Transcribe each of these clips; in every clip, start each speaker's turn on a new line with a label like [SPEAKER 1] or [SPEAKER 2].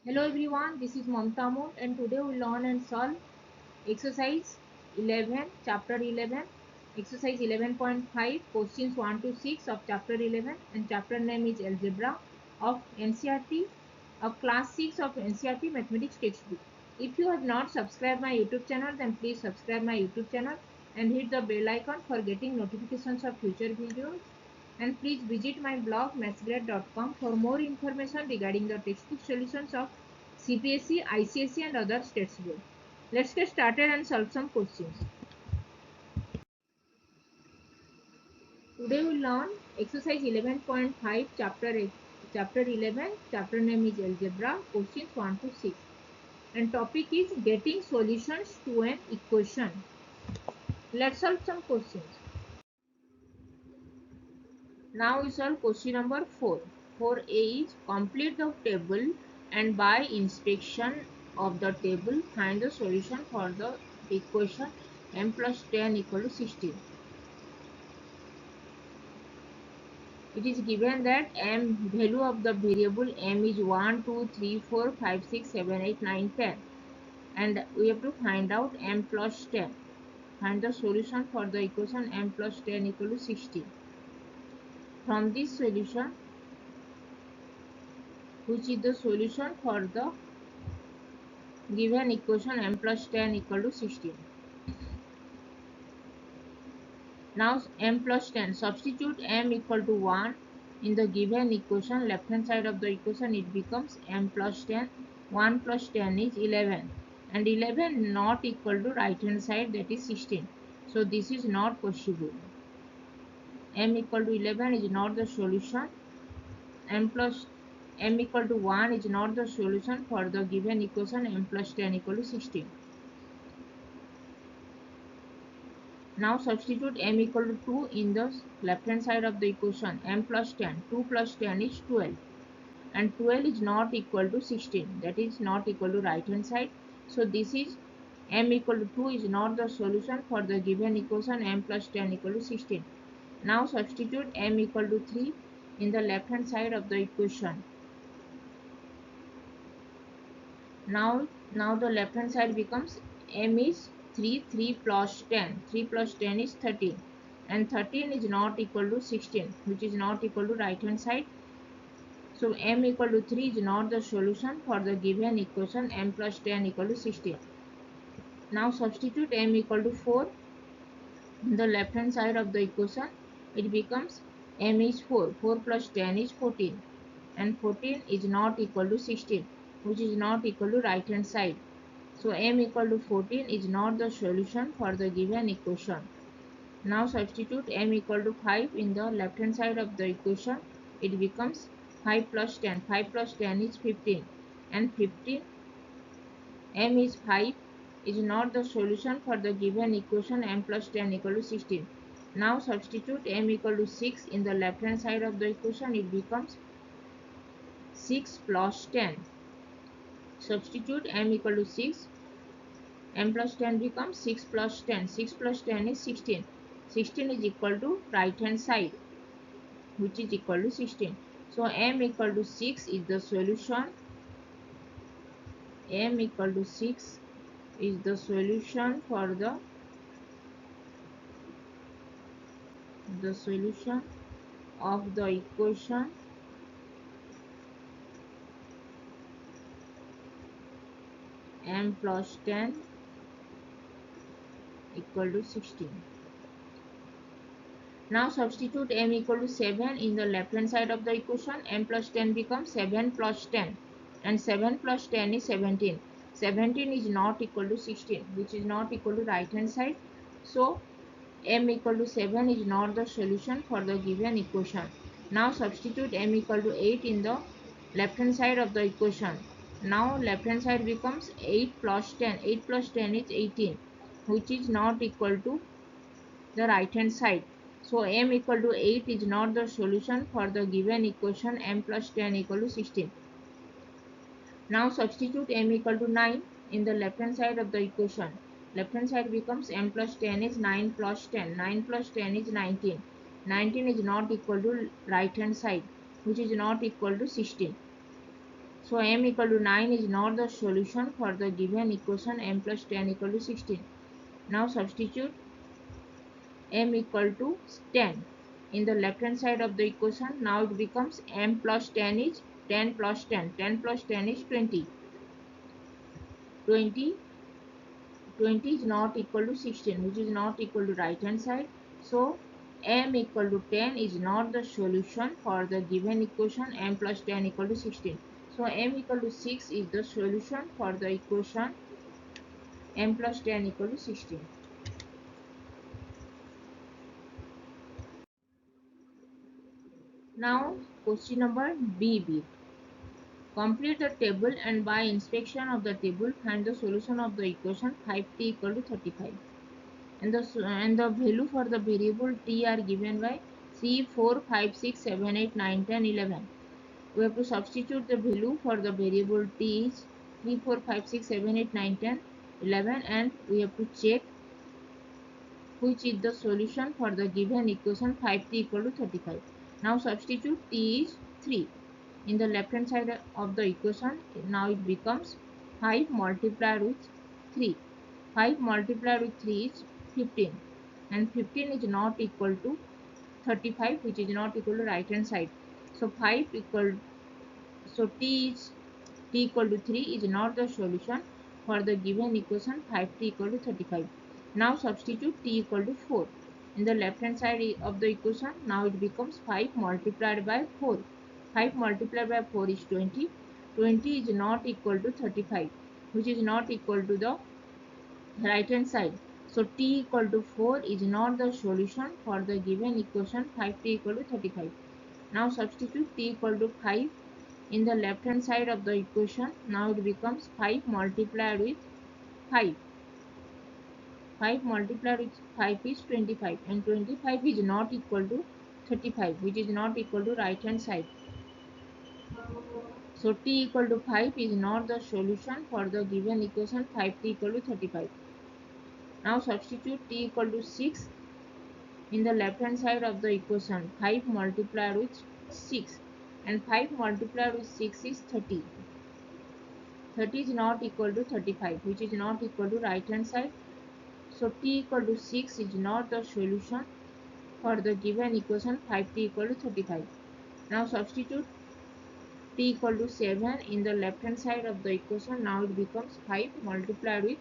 [SPEAKER 1] Hello everyone, this is Mamta Mode and today we learn and solve exercise 11, chapter 11, exercise 11.5, questions 1 to 6 of chapter 11 and chapter name is Algebra of NCERT, of class 6 of NCERT Mathematics textbook. If you have not subscribed my YouTube channel then please subscribe my YouTube channel and hit the bell icon for getting notifications of future videos. And please visit my blog mathsgrade.com for more information regarding the textbook solutions of CBSE, ICSE and other states board. Let's get started and solve some questions. Today we learn exercise 11.5 chapter 11, chapter name is algebra, questions 1 to 6 and topic is getting solutions to an equation. Let's solve some questions. Now we solve question number 4. 4a is complete the table and by inspection of the table find the solution for the equation m plus 10 equal to 16. It is given that m value of the variable m is 1, 2, 3, 4, 5, 6, 7, 8, 9, 10 and we have to find out m plus 10. Find the solution for the equation m plus 10 equal to 16. From this solution, which is the solution for the given equation m plus 10 equal to 16. Now m plus 10, substitute m equal to 1 in the given equation. Left hand side of the equation it becomes m plus 10. 1 plus 10 is 11 and 11 not equal to right hand side, that is 16. So this is not possible. M equal to 11 is not the solution. M equal to 1 is not the solution for the given equation m plus 10 equal to 16. Now substitute m equal to 2 in the left hand side of the equation. M plus 10. 2 plus 10 is 12 and 12 is not equal to 16, that is not equal to right hand side. So this is m equal to 2 is not the solution for the given equation m plus 10 equal to 16. Now substitute m equal to 3 in the left hand side of the equation. Now the left hand side becomes m is 3, 3 plus 10. 3 plus 10 is 13 and 13 is not equal to 16, which is not equal to right hand side. So m equal to 3 is not the solution for the given equation m plus 10 equal to 16. Now substitute m equal to 4 in the left hand side of the equation. It becomes m is 4. 4 plus 10 is 14 and 14 is not equal to 16, which is not equal to right hand side. So m equal to 14 is not the solution for the given equation. Now substitute m equal to 5 in the left hand side of the equation. It becomes 5 plus 10. 5 plus 10 is 15 and 15 m is 5 is not the solution for the given equation m plus 10 equal to 16. Now substitute m equal to 6 in the left hand side of the equation. It becomes 6 plus 10. Substitute m equal to 6. M plus 10 becomes 6 plus 10. 6 plus 10 is 16. 16 is equal to right hand side, which is equal to 16. So m equal to 6 is the solution. M equal to 6 is the solution for the solution of the equation m plus 10 equal to 16. Now substitute m equal to 7 in the left hand side of the equation. M plus 10 becomes 7 plus 10 and 7 plus 10 is 17. 17 is not equal to 16, which is not equal to right hand side. So m equal to 7 is not the solution for the given equation. Now substitute m equal to 8 in the left hand side of the equation. Now left hand side becomes 8 plus 10. 8 plus 10 is 18, which is not equal to the right hand side. So m equal to 8 is not the solution for the given equation m plus 10 equal to 16. Now substitute m equal to 9 in the left hand side of the equation. Left hand side becomes m plus 10 is 9 plus 10. 9 plus 10 is 19. 19 is not equal to right hand side, which is not equal to 16. So m equal to 9 is not the solution for the given equation m plus 10 equal to 16. Now substitute m equal to 10 in the left hand side of the equation. Now it becomes m plus 10 is 10 plus 10. 10 plus 10 is 20. 20 20 is not equal to 16, which is not equal to right hand side. So m equal to 10 is not the solution for the given equation m plus 10 equal to 16. So m equal to 6 is the solution for the equation m plus 10 equal to 16. Now question number B. Complete the table and by inspection of the table find the solution of the equation 5t equal to 35. And the value for the variable t are given by 3, 4, 5, 6, 7, 8, 9, 10, 11. We have to substitute the value for the variable t is 3, 4, 5, 6, 7, 8, 9, 10, 11, and we have to check which is the solution for the given equation 5t equal to 35. Now substitute t is 3 in the left hand side of the equation. Now it becomes 5 multiplied with 3. 5 multiplied with 3 is 15, and 15 is not equal to 35, which is not equal to right hand side. So 5 equal, so t equal to 3 is not the solution for the given equation 5t equal to 35. Now substitute t equal to 4 in the left hand side of the equation. Now it becomes 5 multiplied by 4. 5 multiplied by 4 is 20. 20 is not equal to 35, which is not equal to the right hand side. So t equal to 4 is not the solution for the given equation 5t equal to 35. Now substitute t equal to 5 in the left hand side of the equation. Now it becomes 5 multiplied with 5. 5 multiplied with 5 is 25, and 25 is not equal to 35, which is not equal to right hand side. So t equal to 5 is not the solution for the given equation 5t equal to 35. Now substitute t equal to 6 in the left hand side of the equation. 5 multiplied with 6, and 5 multiplied with 6 is 30. 30 is not equal to 35, which is not equal to right hand side. So t equal to 6 is not the solution for the given equation 5t equal to 35. Now substitute t equal to 7 in the left hand side of the equation. Now it becomes 5 multiplied with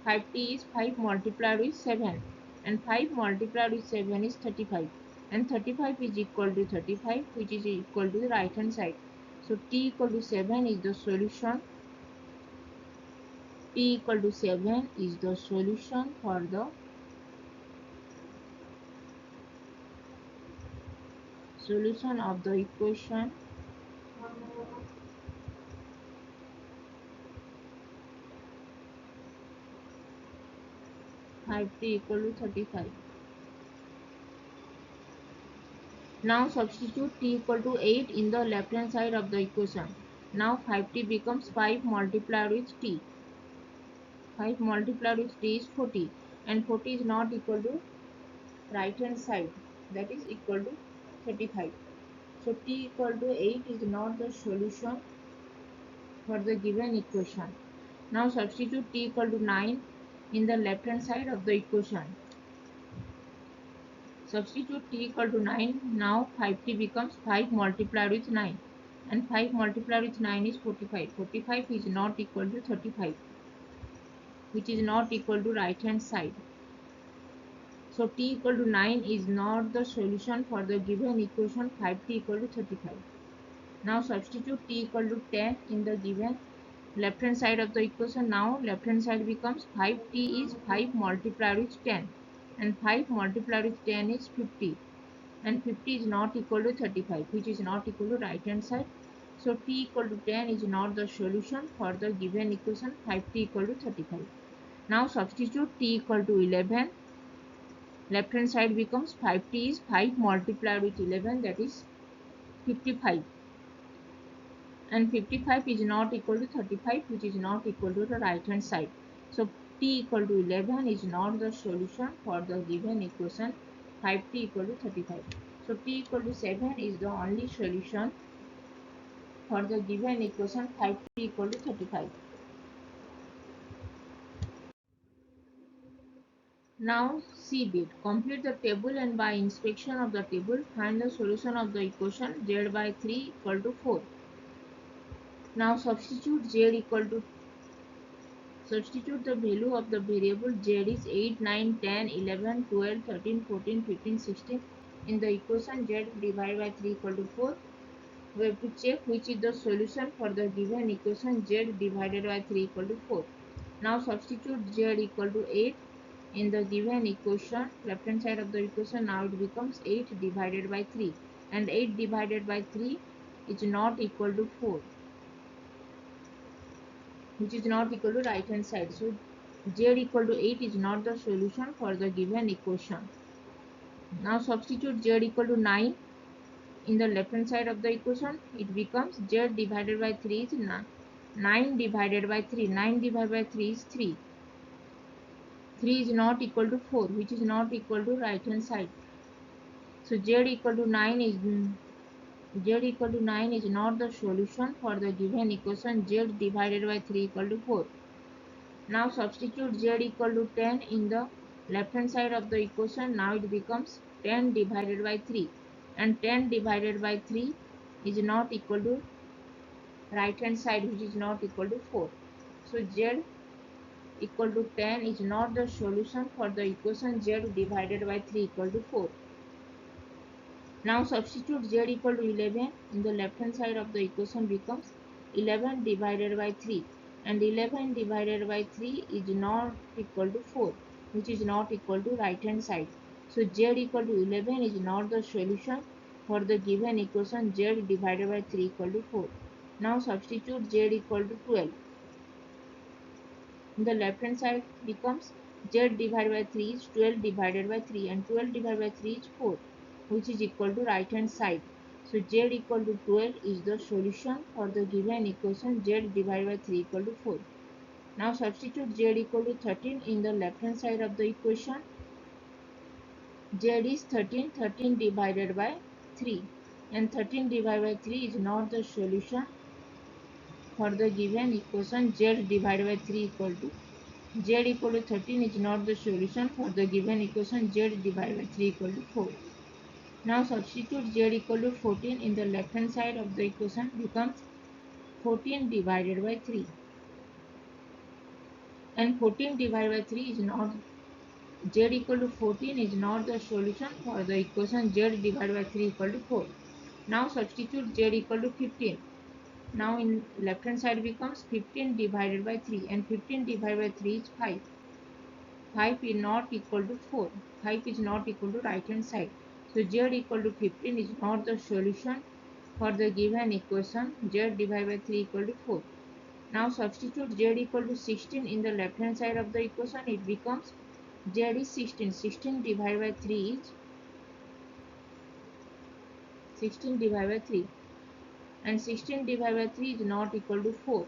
[SPEAKER 1] 5t is 5 multiplied with 7, and 5 multiplied with 7 is 35, and 35 is equal to 35, which is equal to the right hand side. So t equal to 7 is the solution. T equal to 7 is the solution for the solution of the equation 5t equal to 35. Now substitute t equal to 8 in the left hand side of the equation. Now 5t becomes 5 multiplied with t. 5 multiplied with t is 40, and 40 is not equal to right hand side, that is equal to 35. So t equal to 8 is not the solution for the given equation. Now substitute t equal to 9 in the left hand side of the equation. Substitute t equal to 9. Now 5t becomes 5 multiplied with 9, and 5 multiplied with 9 is 45. 45 is not equal to 35, which is not equal to right hand side. So t equal to 9 is not the solution for the given equation 5t equal to 35. Now substitute t equal to 10 in the given left hand side of the equation. Now left hand side becomes 5t is 5 multiplied with 10, and 5 multiplied with 10 is 50, and 50 is not equal to 35, which is not equal to right hand side. So t equal to 10 is not the solution for the given equation 5t equal to 35. Now substitute t equal to 11. Left hand side becomes 5t is 5 multiplied with 11, that is 55, and 55 is not equal to 35, which is not equal to the right hand side. So t equal to 11 is not the solution for the given equation 5t equal to 35. So t equal to 7 is the only solution for the given equation 5t equal to 35. Now C bit. Complete the table and by inspection of the table find the solution of the equation z by 3 equal to 4. Now substitute the value of the variable z is 8, 9, 10, 11, 12, 13, 14, 15, 16 in the equation z divided by 3 equal to 4. We have to check which is the solution for the given equation z divided by 3 equal to 4. Now substitute z equal to 8 in the given equation, left hand side of the equation. Now it becomes 8 divided by 3, and 8 divided by 3 is not equal to 4, which is not equal to right hand side. So z equal to 8 is not the solution for the given equation. Now substitute z equal to 9 in the left hand side of the equation. It becomes z divided by 3 is 9. 9 divided by 3. 9 divided by 3 is 3. 3 is not equal to 4, which is not equal to right hand side. So z equal to 9 is not the solution for the given equation z divided by 3 equal to 4. Now substitute z equal to 10 in the left hand side of the equation. Now it becomes 10 divided by 3, and 10 divided by 3 is not equal to right hand side, which is not equal to 4. So z equal to 10 is not the solution for the equation z divided by 3 equal to 4. Now substitute z equal to 11 in the left hand side of the equation becomes 11 divided by 3, and 11 divided by 3 is not equal to 4, which is not equal to right hand side. So z equal to 11 is not the solution for the given equation z divided by 3 equal to 4. Now substitute z equal to 12. In the left hand side becomes z divided by 3 is 12 divided by 3, and 12 divided by 3 is 4, which is equal to right hand side. So z equal to 12 is the solution for the given equation z divided by 3 equal to 4. Now substitute z equal to 13 in the left hand side of the equation. Z is 13. 13 divided by 3, and 13 divided by 3 is not the solution for the given equation z divided by 3 equal to z equal to 13 is not the solution for the given equation z divided by 3 equal to 4. Now substitute z equal to 14 in the left hand side of the equation becomes 14 divided by 3, and 14 divided by 3 is not z equal to 14 is not the solution for the equation z divided by 3 equal to 4. Now substitute z equal to 15. Now in left hand side becomes 15 divided by 3, and 15 divided by 3 is 5. 5 is not equal to 4. 5 is not equal to right hand side. So z equal to 15 is not the solution for the given equation z divided by 3 equal to 4. Now substitute z equal to 16 in the left hand side of the equation. It becomes z is 16. 16 divided by 3 is 16 divided by 3, and 16 divided by 3 is not equal to 4,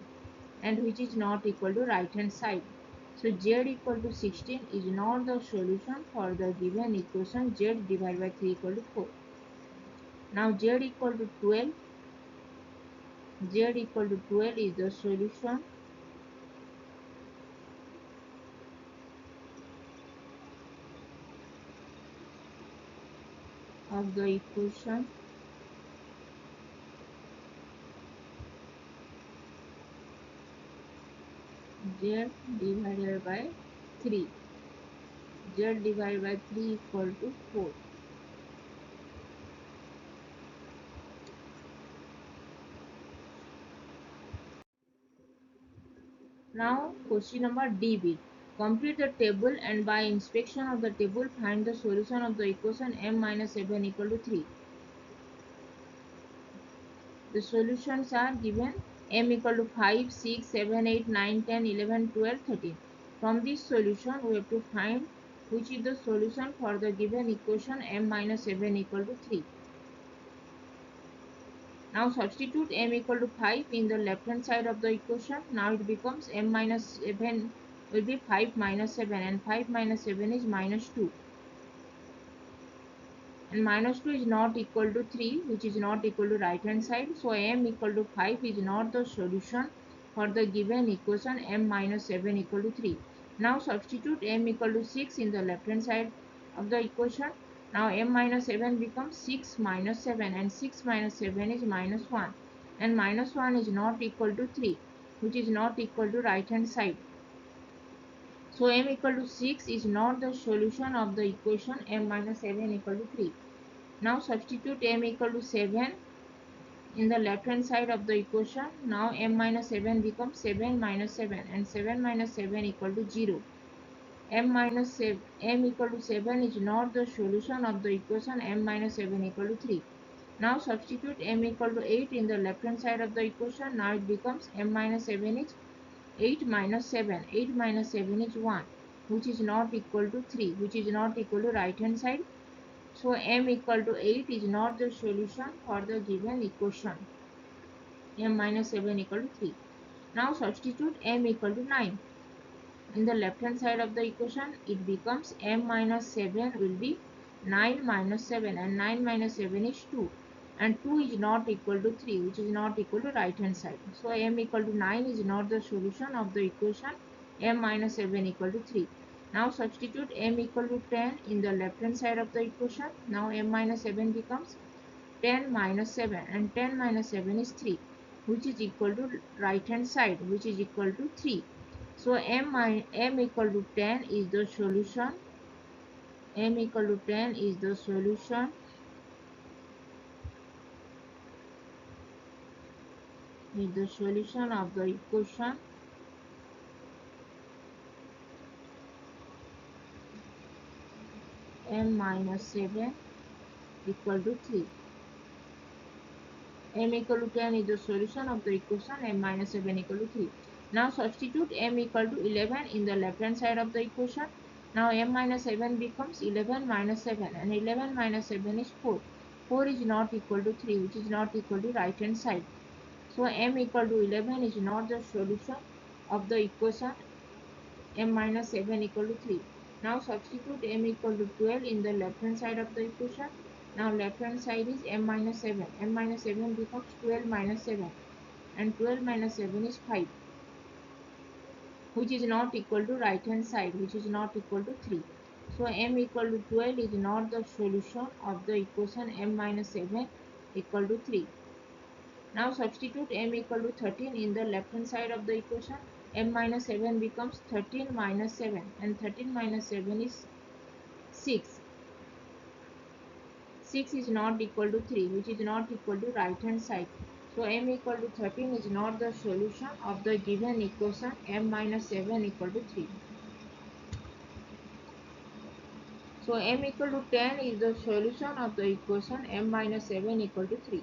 [SPEAKER 1] and which is not equal to right hand side. So z equal to 16 is not the solution for the given equation z divided by 3 equal to 4. Now z equal to 12. Z equal to 12 is the solution of the equation z divided by 3. Z divided by 3 equal to 4. Now question number D bit. Complete the table and by inspection of the table find the solution of the equation m minus 7 equal to 3. The solutions are given: m equal to 5, 6, 7, 8, 9, 10, 11, 12, 13. From this solution we have to find which is the solution for the given equation m minus 7 equal to 3. Now substitute m equal to 5 in the left hand side of the equation. Now it becomes m minus 7 will be 5 minus 7, and 5 minus 7 is minus 2. and minus 2 is not equal to 3, which is not equal to right hand side. So m equal to 5 is not the solution for the given equation m minus 7 equal to 3. Now substitute m equal to 6 in the left hand side of the equation. Now m minus 7 becomes 6 minus 7, and 6 minus 7 is minus 1, and minus 1 is not equal to 3, which is not equal to right hand side. So m equal to 6 is not the solution of the equation m minus 7 equal to 3. Now substitute m equal to 7 in the left hand side of the equation. Now m minus 7 becomes 7 minus 7, and 7 minus 7 equal to 0. M equal to 7 is not the solution of the equation m minus 7 equal to 3. Now substitute m equal to 8 in the left hand side of the equation. Now it becomes m minus 7 is 8 minus 7. 8 minus 7 is 1, which is not equal to 3, which is not equal to right hand side. So m equal to 8 is not the solution for the given equation m minus 7 equal to 3. Now substitute m equal to 9 in the left hand side of the equation. It becomes m minus 7 will be 9 minus 7, and 9 minus 7 is 2, and 2 is not equal to 3, which is not equal to right hand side. So m equal to 9 is not the solution of the equation m minus 7 equal to 3. Now substitute m equal to 10 in the left hand side of the equation. Now m minus 7 becomes 10 minus 7, and 10 minus 7 is 3, which is equal to right hand side, which is equal to 3. So m equal to 10 is the solution. M equal to 10 is the solution. Is the solution of the equation m minus 7 equal to 3. M equal to 10 is the solution of the equation m minus 7 equal to 3. Now substitute m equal to 11 in the left hand side of the equation. Now m minus 7 becomes 11 minus 7, and 11 minus 7 is 4. 4 is not equal to 3, which is not equal to right hand side. So m equal to 11 is not the solution of the equation m minus 7 equal to 3. Now substitute m equal to 12 in the left hand side of the equation. Now left hand side is m minus 7. M minus 7 becomes 12 minus 7, and 12 minus 7 is 5, which is not equal to right hand side, which is not equal to 3. So m equal to 12 is not the solution of the equation m minus 7 equal to 3. Now substitute m equal to 13 in the left hand side of the equation. M minus 7 becomes 13 minus 7, and 13 minus 7 is 6. 6 is not equal to 3, which is not equal to right hand side. So m equal to 13 is not the solution of the given equation m minus 7 equal to 3. So m equal to 10 is the solution of the equation m minus 7 equal to 3.